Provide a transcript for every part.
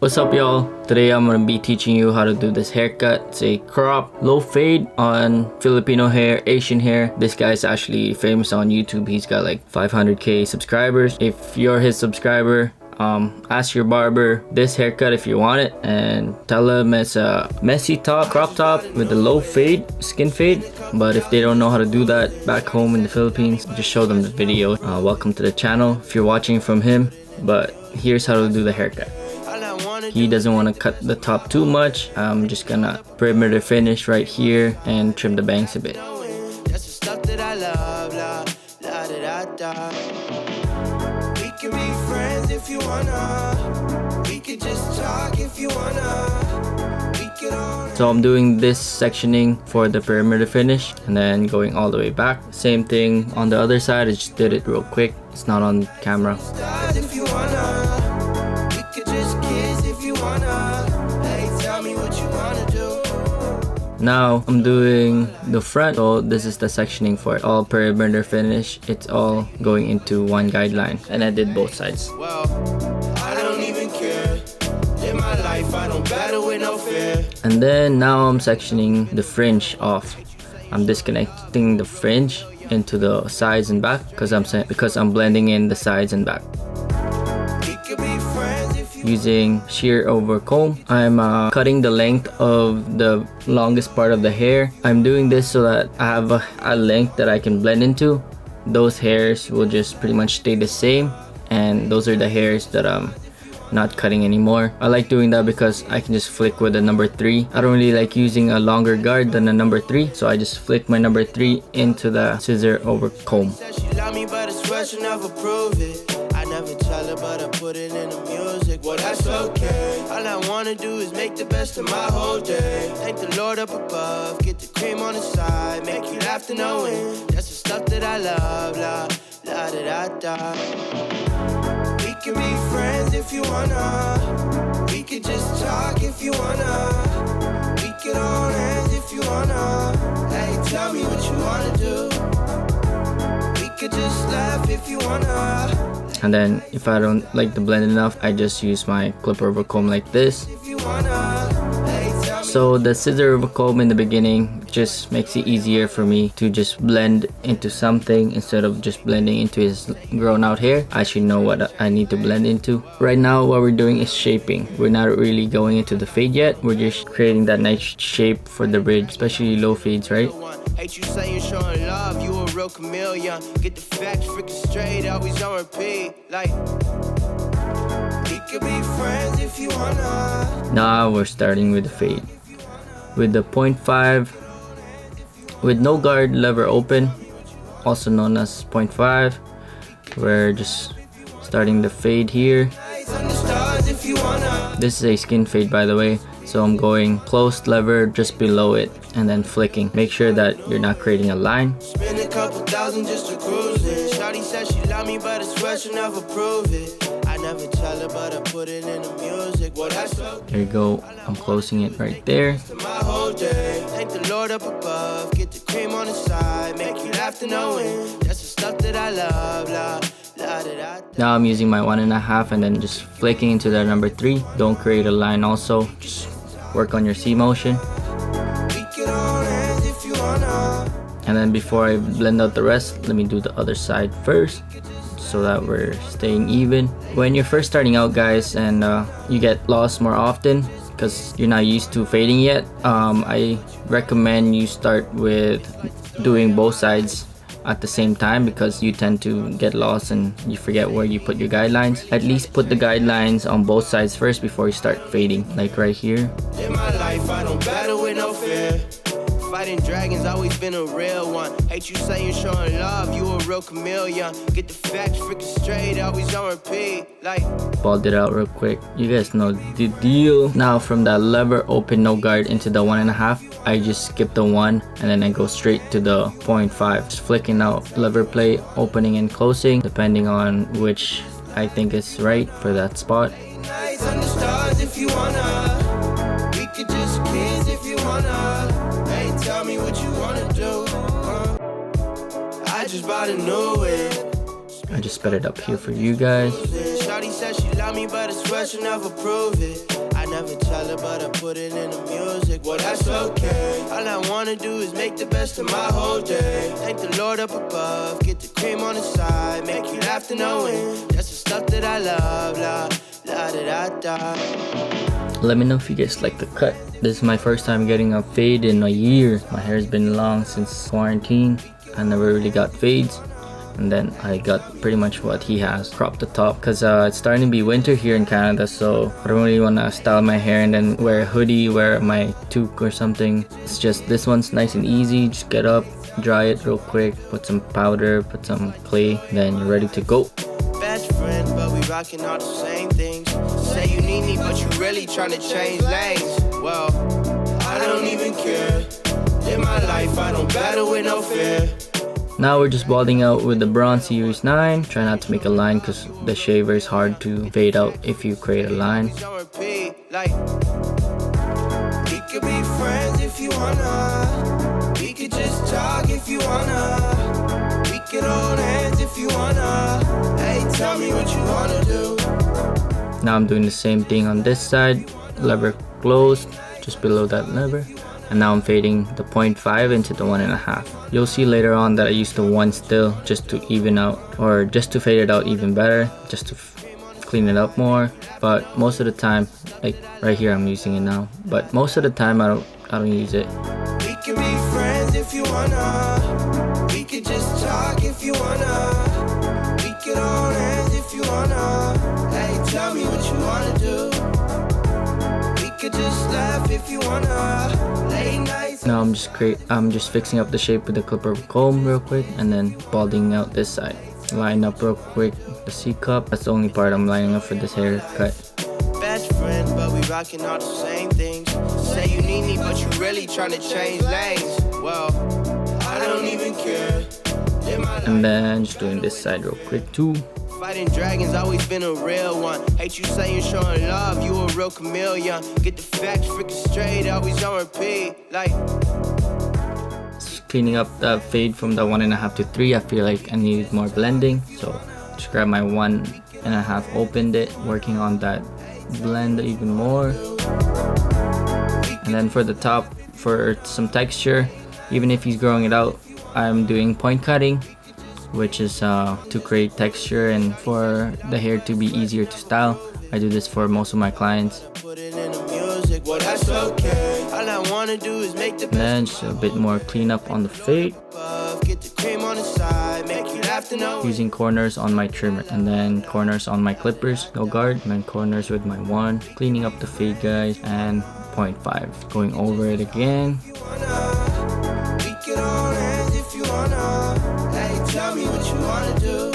What's up, y'all? Today I'm gonna be teaching you how to do this haircut. It's a crop low fade on Filipino hair, Asian hair. This guy's actually famous on YouTube. He's got like 500k subscribers. If you're his subscriber, ask your barber this haircut if you want it, and tell him it's a messy top, crop top with a low fade, skin fade. But if they don't know how to do that back home in the Philippines, just show them the video. Welcome to the channel if you're watching from him. But here's how to do the haircut. He doesn't want to cut the top too much. I'm just gonna perimeter finish right here and trim the bangs a bit. Can be friends if you wanna. We could just talk if you wanna. We could all. So I'm doing this sectioning for the perimeter finish and then going all the way back. Same thing on the other side. I just did it real quick. It's not on camera. If you wanna. We could just kiss if you wanna. Hey, tell me what you wanna do. Now I'm doing the front. So this is the sectioning for it. All perimeter finish. It's all going into one guideline, and I did both sides. Well, I don't even care. In my life, I don't battle with no fear. And then now I'm sectioning the fringe off. I'm disconnecting the fringe into the sides and back because I'm blending in the sides and back. Using shear over comb, I'm cutting the length of the longest part of the hair. I'm doing this so that I have a length that I can blend into. Those hairs will just pretty much stay the same, and those are the hairs that I'm not cutting anymore. I like doing that because I can just flick with the number 3. I don't really like using a longer guard than a number 3, so I just flick my number 3 into the scissor over comb. I never tell her, but I put it in the music. Well, that's okay. All I wanna do is make the best of my whole day. Thank the Lord up above, get the cream on the side, make you laugh to know it. That's the stuff that I love, la da da da. We can be friends if you wanna. We could just talk if you wanna. We could hold hands if you wanna. Hey, tell me what you wanna do. We could just laugh if you wanna. And then if I don't like the blend enough, I just use my clipper over comb like this. So the scissor over comb in the beginning just makes it easier for me to just blend into something instead of just blending into his grown out hair. I should know what I need to blend into. Right now what we're doing is shaping. We're not really going into the fade yet. We're just creating that nice shape for the bridge, especially low fades, right? Hate you saying showing love, you a real chameleon. Get the facts freaking straight, always on repeat. Like, we could be friends if you wanna. Now we're starting with the fade. With the 0.5, with no guard lever open, also known as 0.5, we're just starting the fade here. This is a skin fade, by the way, so I'm going closed lever just below it and then flicking. Make sure that you're not creating a line. Spend a couple thousand just to cruise it. Shawty said she love me, but I swear she'll never prove it. I never tell her, but I put it in the music. Well, that's okay. There you go. I'm closing it right there. My whole day. Thank the Lord up above, get the cream on the side, make you laugh to know it. That's the stuff that I love, la. Now I'm using my 1.5 and then just flicking into the number 3. Don't create a line also, just work on your C motion. And then before I blend out the rest, let me do the other side first so that we're staying even. When you're first starting out, guys, and you get lost more often because you're not used to fading yet, I recommend you start with doing both sides at the same time because you tend to get lost and you forget where you put your guidelines. At least put the guidelines on both sides first before you start fading, like right here. In my life, I don't battle with no fear. Fighting dragons, always been a real one. Hate you saying showing love, you a real chameleon. Get the facts freaking straight, always on repeat. Like, balled it out real quick. You guys know the deal. Now from that lever open no guard into the 1.5, I just skip the 1 and then I go straight to the 0.5. Just flicking out lever play, opening and closing depending on which I think is right for that spot. Nights on the stars if you wanna. We could just kiss if you wanna. Hey, tell me what you wanna do. I just bought a new whip. I just sped it up here for you guys. Shawty said she love me, but I swear she'll never prove it. never tell her, but I put it in the music. Well, that's okay. All I wanna do is make the best of my whole day. Thank the Lord up above, get the cream on the side, make you laugh to knowing that's the stuff that I love. La la da da da. Let me know if you guys like the cut. This is my first time getting a fade in a year. My hair's been long since quarantine. I never really got fades. And then I got pretty much what he has, crop the top, because it's starting to be winter here in Canada, so I don't really want to style my hair and then wear a hoodie, wear my toque or something. It's just, this one's nice and easy. Just get up, dry it real quick, put some powder, put some clay, then you're ready to go. Best friend, but we rocking all the same things. Say you need me, but you really trying to change lanes. Well, I don't even care. In my life, I don't battle with no fear. Now we're just balding out with the Bronze Series 9. Try not to make a line because the shaver is hard to fade out if you create a line. We could be friends if you wanna. We could just talk if you wanna. We could hold hands if you wanna. Hey, tell me what you wanna do. Now I'm doing the same thing on this side. Lever closed, just below that lever. And now I'm fading the 0.5 into the 1.5. You'll see later on that I used the 1 still just to even out, or just to fade it out even better, just to clean it up more. But most of the time, like right here, I'm using it now. But most of the time, I don't use it. We can be friends if you wanna. We could just talk if you wanna. We could hold hands if you wanna. Hey, tell me what you wanna do. We could just laugh if you wanna. Now I'm just fixing up the shape with the clipper comb real quick and then balding out this side. Line up real quick the C cup. That's the only part I'm lining up for this haircut. Best friend, but we rocking all the same things. Say you need me, but you really trying to change lanes. Well, I don't even care. And then just doing this side real quick too. Fighting dragons, always been a real one. Hate you saying showing love, you a real chameleon. Get the facts freaking straight, always on repeat. Like just cleaning up the fade from the 1.5 to 3. I feel like I needed more blending, so just grab my 1.5, opened it, working on that blend even more. And then for the top, for some texture, even if he's growing it out, I'm doing point cutting, which is to create texture and for the hair to be easier to style. I do this for most of my clients. And then just a bit more cleanup on the fade, using corners on my trimmer and then corners on my clippers, no guard, and then corners with my 1, cleaning up the fade guys, and 0.5, going over it again. Tell me what you wanna do.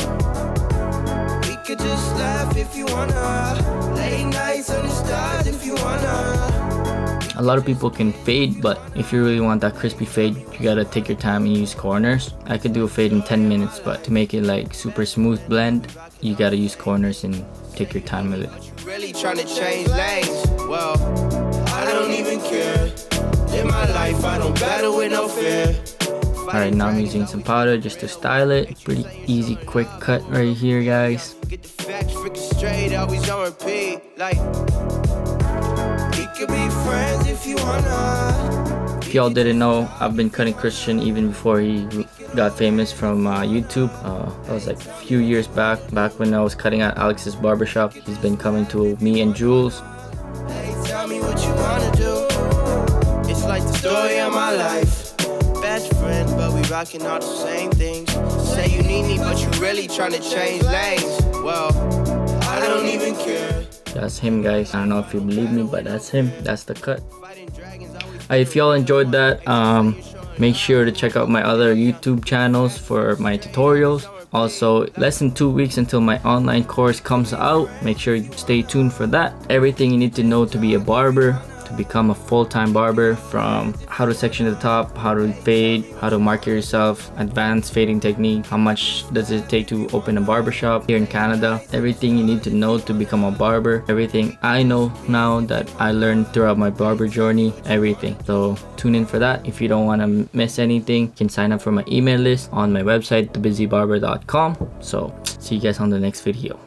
We could just laugh if you wanna. Late nights on the stars if you wanna. A lot of people can fade, but if you really want that crispy fade, you gotta take your time and use corners. I could do a fade in 10 minutes, but to make it like super smooth blend, you gotta use corners and take your time with it. Really trying to change lanes. Well, I don't even care. In my life, I don't battle with no fear. Alright, now I'm using some powder just to style it. Pretty easy, quick cut right here, guys. Get the facts freaking straight, always on repeat. Like, we could be friends if you wanna. If y'all didn't know, I've been cutting Christian even before he got famous from YouTube. That was like a few years back when I was cutting at Alex's barbershop. He's been coming to me and Jules. Hey, tell me what you wanna do. It's like the story of my life. Best friend, but we rocking all the same things. Say you need me, but you really trying to change lanes. Well, I don't even care. That's him, guys. I don't know if you believe me, but that's him. That's the cut. If y'all enjoyed that, make sure to check out my other YouTube channels for my tutorials. Also, less than 2 weeks until my online course comes out. Make sure you stay tuned for that. Everything you need to know to be a barber, to become a full-time barber, from how to section the top, how to fade, how to market yourself, advanced fading technique, how much does it take to open a barbershop here in Canada, everything you need to know to become a barber, everything I know now that I learned throughout my barber journey, everything. So tune in for that. If you don't want to miss anything, you can sign up for my email list on my website, thebusybarber.com. So see you guys on the next video.